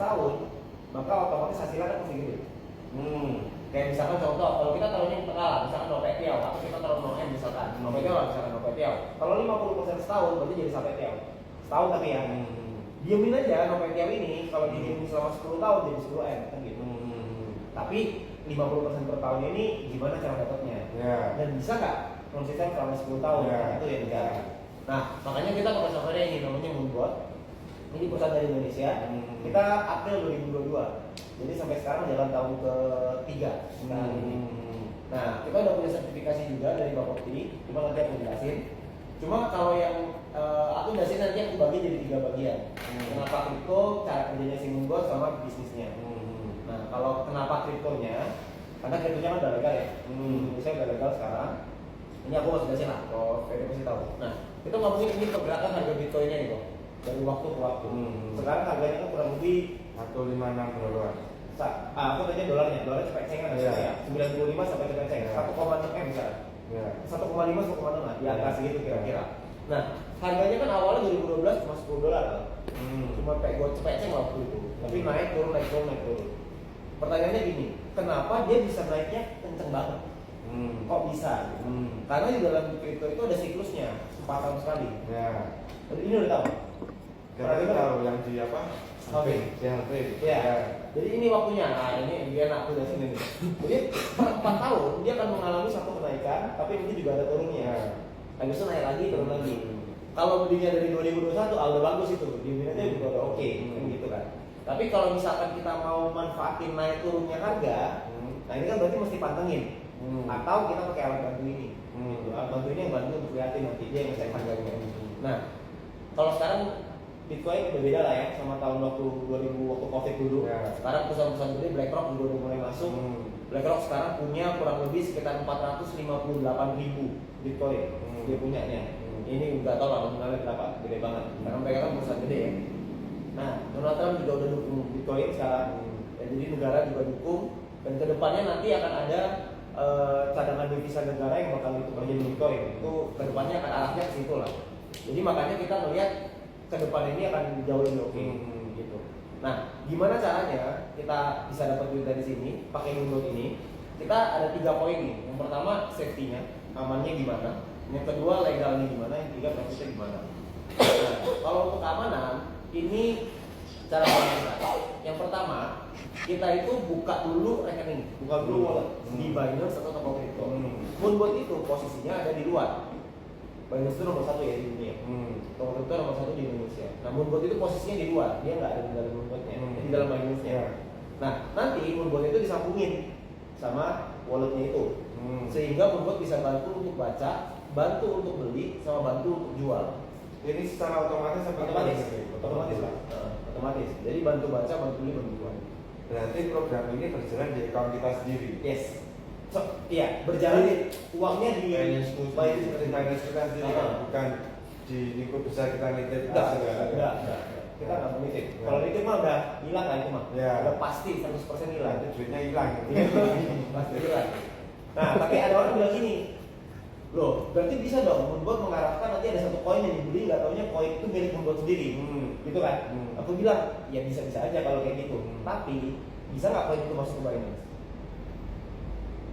setahun, maka otomatis hasilnya kan pasti gede. Kayak misalkan contoh, kalau kita taruhnya di tengah, misalkan NOPTL, atau kita taruh NOM misalkan, NOPTL misalkan NOPTL. Kalau 50% setahun, berarti jadi SAPTL. Setahun tapi ya. Diemin aja NOPTL ini, kalau diemin selama 10 tahun jadi 10M kan gitu. Tapi 50% per tahun ini gimana cara dapatnya? Dan bisa nggak konsisten selama 10 tahun? Itu yang dijaga. Nah, makanya kita pakai software ini namanya Moonbot. Ini perusahaan dari Indonesia. Kita April 2022. Jadi sampai sekarang jalan tahun ke-3 sekarang ini. Nah, kita udah punya sertifikasi juga dari Bapepti. Cuma nanti aku jelasin. Cuma kalau yang aku jelasin nanti aku bagi jadi 3 bagian. Kenapa kripto, cara kerjanya si Moonbot sama bisnisnya. Nah, kalau kenapa kriptonya? Karena kriptonya kan udah legal ya. Indonesia udah legal sekarang. Ini aku masih jelasin lah, kalau Ferry pasti tahu. Nah, kita ngomongin ini pergerakan harga Bitcoinnya itu dari waktu ke waktu. Sekarang harganya kan kurang lebih 156 dolar. Aku tanya dolarnya cepet cengan ya. 95 sampai cepet ceng. 1,6 M misalnya. 1,5 1,6 di atas gitu kira-kira. Nah, harganya kan awalnya 2012 cuma 10 dolar. Cuma gue cepet ceng waktu itu. Tapi naik turun. Pertanyaannya gini, kenapa dia bisa naiknya kenceng banget? Kok bisa? Karena di dalam kripto itu ada siklusnya 4 tahun sekali. Jadi ini udah tahu. Kita tahu yang di apa? Ya. Jadi ini waktunya. Nah, ini dia aku dari sini. Jadi per 4 tahun dia akan mengalami satu kenaikan, tapi ini juga ada turunnya. Habis itu naik lagi, turun lagi. Kalau belinya dari 2021, udah bagus itu. Dividendnya juga udah oke, kan gitu kan. Tapi kalau misalkan kita mau manfaatin naik turunnya harga, nah ini kan berarti mesti pantengin. Atau kita pakai alat bantu ini. Gitu. Alat bantu ini yang bantu untuk liatin nanti dia yang ngecek harganya. Nah, kalau sekarang Bitcoin udah beda lah ya sama tahun waktu 2000 waktu Covid dulu. Sekarang perusahaan-perusahaan gede BlackRock juga udah mulai masuk. BlackRock sekarang punya kurang lebih sekitar 458.000 Bitcoin dia punyanya. Ini nggak tahu lah nominalnya berapa, gede banget. Karena mereka kan perusahaan gede ya. Nah, Donald Trump juga udah dukung Bitcoin sekarang. Dan jadi negara juga dukung. Dan kedepannya nanti akan ada cadangan devisa negara yang bakal ditukar jadi Bitcoin. Itu kedepannya akan arahnya ke situ lah. Jadi makanya kita melihat ke depan ini akan jauh lebih oke gitu. Nah, gimana caranya kita bisa dapat duit dari sini pakai Moonbot ini? Kita ada 3 poin nih. Yang pertama safety-nya, amannya gimana? Yang kedua legalnya gimana? Yang ketiga profitnya gimana? Nah, kalau untuk keamanan ini cara bagaimana? Yang pertama kita itu buka dulu rekening, buka dulu wallet di Binance atau toko kripto. Moonbot itu posisinya ada di luar. Binance itu nomor 1 ya di dunia. Toko kripto nomor 1 di Indonesia. Nah, Moonbot itu posisinya di luar, dia nggak ada di dalam Moonbotnya, di dalam Binance-nya. Nah, nanti Moonbot itu disambungin sama walletnya itu, sehingga Moonbot bisa bantu untuk baca, bantu untuk beli, sama bantu untuk jual. Ini secara otomatis apa? Otomatis lah. Otomatis. Jadi bantu baca, bantu beli, bantu jual. Berarti program ini berjalan di account kita sendiri. Yes. Iya, berjalan uangnya di Binance kita sendiri, bukan di lingkup besar kita nitip. Enggak. Kita nggak mau nitip. Kalau nitip mah udah hilang kan itu mah. Udah pasti 100% hilang. Nanti duitnya hilang. Pasti hilang. Nah, tapi ada orang bilang gini, loh, berarti bisa dong Moonbot mengarahkan nanti ada satu koin yang dibeli, nggak taunya koin itu milik Moonbot sendiri, gitu kan? Aku bilang, ya bisa-bisa aja kalau kayak gitu. Tapi bisa nggak koin itu masuk ke Binance?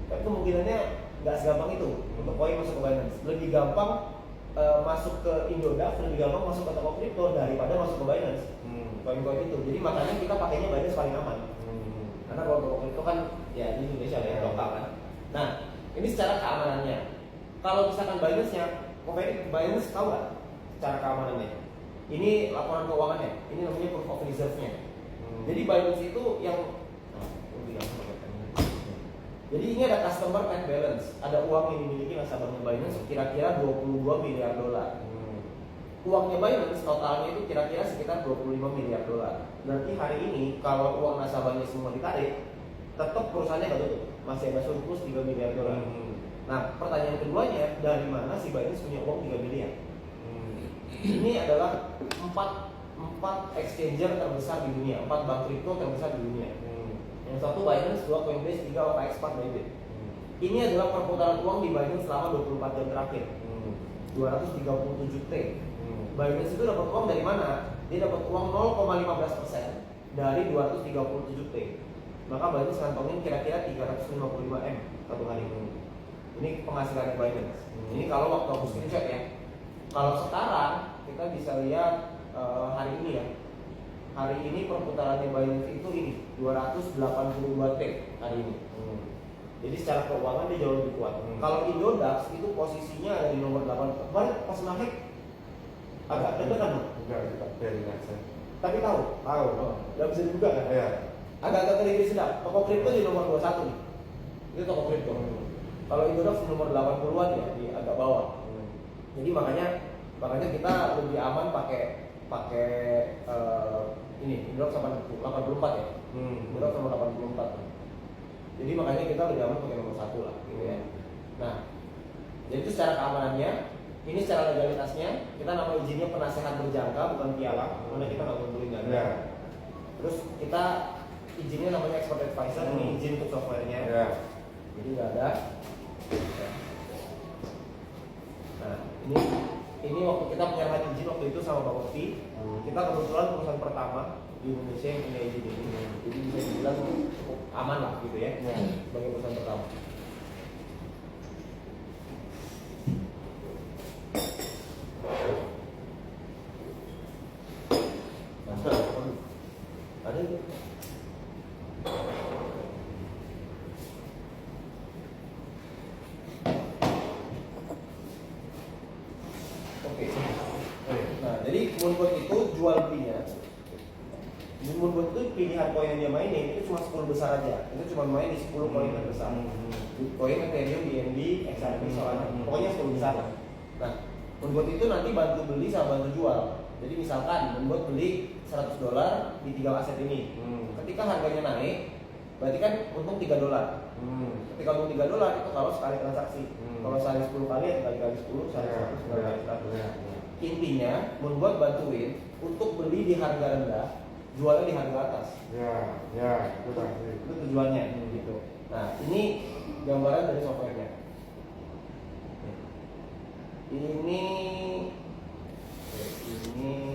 Tapi kemungkinannya nggak segampang itu untuk koin masuk ke Binance. Lebih gampang masuk ke Indodax, lebih gampang masuk ke toko kripto daripada masuk ke Binance. Koin-koin itu. Jadi makanya kita pakainya Binance paling aman. Karena kalau toko kripto kan ya di Indonesia ya lokal kan. Nah, ini secara keamanannya. Kalau misalkan Binance-nya, Binance tahu nggak cara keamanannya? Ini laporan keuangannya, ini namanya proof of reserve-nya. Jadi Binance itu yang jadi ini ada customer net balance, ada uang yang dimiliki nasabahnya Binance kira-kira 22 miliar dolar. Uangnya Binance totalnya itu kira-kira sekitar 25 miliar dolar. Nanti hari ini kalau uang nasabahnya semua ditarik, tetap perusahaannya nggak tutup, masih ada surplus 3 miliar dolar. Nah, pertanyaan keduanya, dari mana si Binance punya uang 3 miliar? Ini adalah 4 exchanger terbesar di dunia, 4 bank kripto terbesar di dunia. Yang satu Binance, 2 Coinbase, 3 OKX, 4 Bybit. Ini adalah perputaran uang di Binance selama 24 jam terakhir. 237 T. Binance itu dapat uang dari mana? Dia dapat uang 0,15% dari 237 T. Maka Binance ngantongin kira-kira 355 M satu hari ini. Ini penghasilan Binance. Ini kalau waktu aku screenshot ya. Kalau sekarang kita bisa lihat hari ini ya. Hari ini perputarannya Binance itu ini 282 T hari ini. Jadi secara keuangan dia jauh lebih kuat. Kalau Indodax itu posisinya ada di nomor 8. Kemarin pas naik agak deg-degan dong. Enggak, kita biarin aja. Tapi tahu? Tahu. Nggak bisa dibuka kan? Iya. Agak-agak terlihat sedap. Toko kripto di nomor 21 nih. Itu toko kripto. Kalau Indodax di nomor 80-an ya, di agak bawah. Jadi makanya kita lebih aman pakai ini Indodax 84 ya. Indodax nomor 84. Jadi makanya kita lebih aman pakai nomor 1 lah gitu ya. Nah, jadi itu secara keamanannya. Ini secara legalitasnya, kita nama izinnya penasehat berjangka bukan piala, karena kita nggak ngumpulin dana. Ya. Terus kita izinnya namanya expert advisor, ini izin untuk softwarenya. Ya. Jadi nggak ada. Nah, ini waktu kita menyerahkan izin waktu itu sama Bang Mufti, kita kebetulan perusahaan pertama di Indonesia yang punya izin ini. Jadi bisa dibilang cukup aman lah gitu ya, sebagai perusahaan pertama. Ada itu. Oke. Nah, jadi Moonbot itu jual belinya. Moonbot itu pilihan koin yang dia mainin itu cuma 10 besar aja. Itu cuma main di 10 koin terbesar. Bitcoin, Ethereum, BNB, XRP, Solana. Pokoknya 10 besar lah. Nah, Moonbot itu nanti bantu beli sama bantu jual. Jadi misalkan Moonbot beli $100 di 3 aset ini. Ketika harganya naik, berarti kan untung $3. Ketika untung $3 itu kalau sekali transaksi. Kalau sehari 10 kali ya kali 10, sehari 100 kali 100. Intinya Moonbot bantuin untuk beli di harga rendah, jualnya di harga atas. Ya, itu pasti. Itu tujuannya gitu. Nah, ini gambaran dari softwarenya. Ini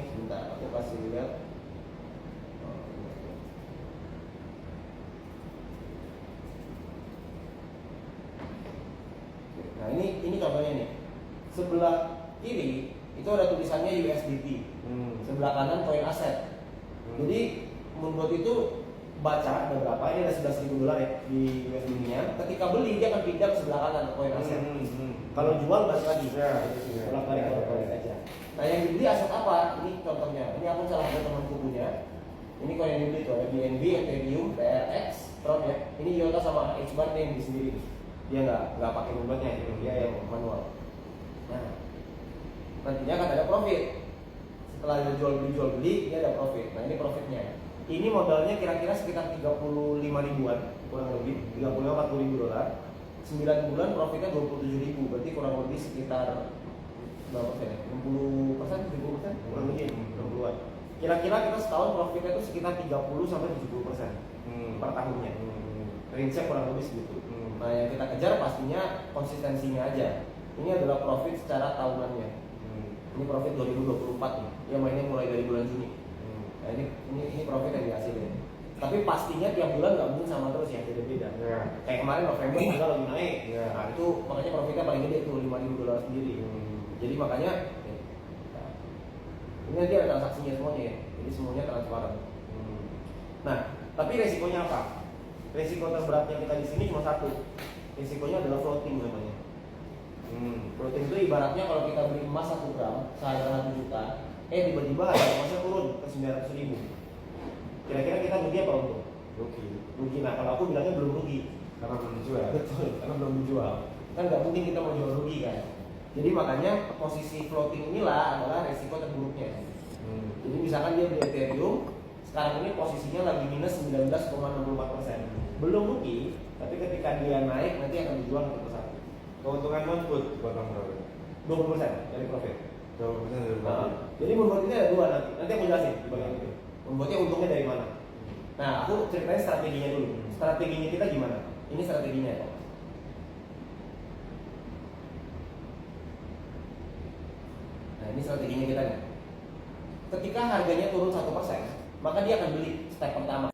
sebentar aku kasih lihat. Nah, ini contohnya nih. Sebelah kiri itu ada tulisannya USDT. Sebelah kanan koin aset. Jadi Moonbot itu baca ada berapa, ini ada $11.000 ya di USDT-nya. Ketika beli dia akan pindah ke sebelah kanan ke koin aset. Kalau jual balik lagi. Bolak balik aja. Nah, yang dibeli aset apa? Ini contohnya. Ini aku salah satu temanku punya. Ini koin yang dibeli tuh ada BNB, Ethereum, TRX, Tron ya. Ini IOTA sama HBAR yang di sendiri. Dia nggak pakai Moonbotnya, dia yang manual. Nah, nantinya akan ada profit. Setelah ada jual beli, dia ada profit. Nah, ini profitnya. Ini modalnya kira-kira sekitar 35 ribuan, kurang lebih 35-40 ribu dolar. 9 bulan profitnya 27 ribu, berarti kurang lebih sekitar berapa persen ya? 60%, 70%, kurang lebih 60-an. Kira-kira kita setahun profitnya itu sekitar 30-70% per tahunnya. Range-nya kurang lebih segitu. Nah, yang kita kejar pastinya konsistensinya aja. Ini adalah profit secara tahunannya. Ini profit 2024 nih. Dia mainnya mulai dari bulan Juni. Nah, ini profit yang dihasilin. Tapi pastinya tiap bulan nggak mungkin sama terus ya, beda-beda. Kayak kemarin November juga lagi naik. Nah, itu makanya profitnya paling gede tuh $5.000 sendiri. Jadi makanya ini nanti ada transaksinya semuanya ya. Jadi semuanya transparan. Nah, tapi resikonya apa? Resiko terberatnya kita di sini cuma satu. Resikonya adalah floating namanya. Floating itu ibaratnya kalau kita beli emas 1 gram seharga 1 juta, tiba-tiba harga emasnya turun ke 900 ribu. Kira-kira kita rugi apa untung? Rugi. Nah, kalau aku bilangnya belum rugi Karena belum dijual. Betul, karena belum dijual. Kan nggak mungkin kita mau jual rugi kan. Jadi makanya posisi floating inilah adalah resiko terburuknya. Jadi misalkan dia beli Ethereum, sekarang ini posisinya lagi minus 19,64%. Belum rugi, tapi ketika dia naik nanti akan dijual ke satu. Keuntungan Moonbot potong berapa? 20% dari profit. 20% dari profit. Jadi Moonbot ini ada dua nanti aku jelasin di bagian itu. Moonbotnya untungnya dari mana? Nah, aku ceritain strateginya dulu. Strateginya kita gimana? Ini strateginya ya. Nah, ini strateginya kita nih. Ketika harganya turun 1%, maka dia akan beli step pertama.